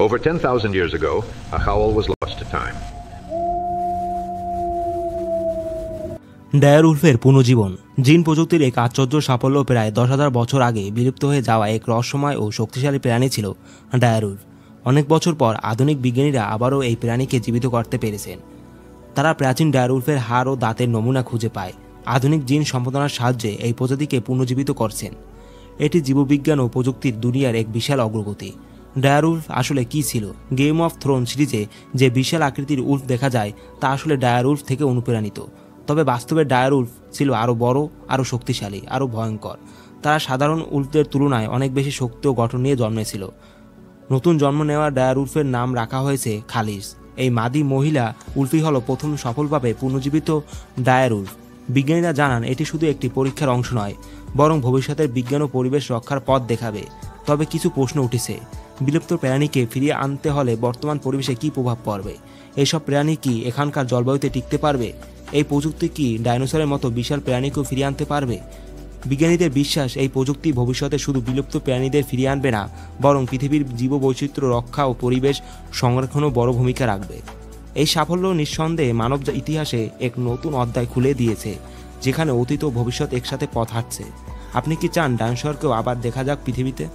Over 10,000 years ago, a howl was lost to time. Dire উলফের পুনর্জীবন। জিন প্রযুক্তির এক আশ্চর্য সাফল্য প্রায় 10,000 বছর আগে বিলুপ্ত হয়ে যাওয়া এক রহস্যময় ও শক্তিশালী প্রাণী ছিল ডায়ার উলফ। অনেক বছর পর আধুনিক বিজ্ঞানীরা আবারও এই প্রাণীকে জীবিত করতে পেরেছেন। তারা প্রাচীন ডায়ার উলফের হাড় ও দাঁতের নমুনা খুঁজে পায়। আধুনিক জিন সম্পাদনার সাহায্যে এই প্রজাতিকে পুনর্জীবিত করছেন। এটি জীববিজ্ঞান ও প্রযুক্তির দুনিয়ার এক বিশাল অগ্রগতি। ডায়ার উলফ আসলে কী ছিল? গেম অফ থ্রোন সিরিজে যে বিশাল আকৃতির উলফ দেখা যায় তা আসলে ডায়ার উলফ থেকে অনুপ্রাণিত। তবে বাস্তবে ডায়ার উলফ ছিল আরও বড়, আরও শক্তিশালী, আরও ভয়ঙ্কর। তারা সাধারণ উলফদের তুলনায় অনেক বেশি শক্তি ও গঠন নিয়ে জন্মেছিল। নতুন জন্ম নেওয়া ডায়ার উলফের নাম রাখা হয়েছে খালিস। এই মাদি মহিলা উলফই হলো প্রথম সফলভাবে পুনর্জীবিত ডায়ার উলফ। বিজ্ঞানীরা জানান এটি শুধু একটি পরীক্ষার অংশ নয়, বরং ভবিষ্যতের বিজ্ঞান ও পরিবেশ রক্ষার পথ দেখাবে। তবে কিছু প্রশ্ন উঠেছে। বিলুপ্ত প্রাণীকে ফিরিয়ে আনতে হলে বর্তমান পরিবেশে কী প্রভাব পড়বে? এইসব প্রাণী কি এখানকার জলবায়ুতে টিকতে পারবে? এই প্রযুক্তি কি ডাইনোসরের মতো বিশাল প্রাণীকেও ফিরিয়ে আনতে পারবে? বিজ্ঞানীদের বিশ্বাস এই প্রযুক্তি ভবিষ্যতে শুধু বিলুপ্ত প্রাণীদের ফিরিয়ে আনবে না, বরং পৃথিবীর জীববৈচিত্র্য রক্ষা ও পরিবেশ সংরক্ষণও বড় ভূমিকা রাখবে। এই সাফল্য নিঃসন্দেহে মানব ইতিহাসে এক নতুন অধ্যায় খুলে দিয়েছে, যেখানে অতীত ও ভবিষ্যৎ একসাথে পথ হাঁটছে। আপনি কি চান ডাইনোসরকেও আবার দেখা যাক পৃথিবীতে?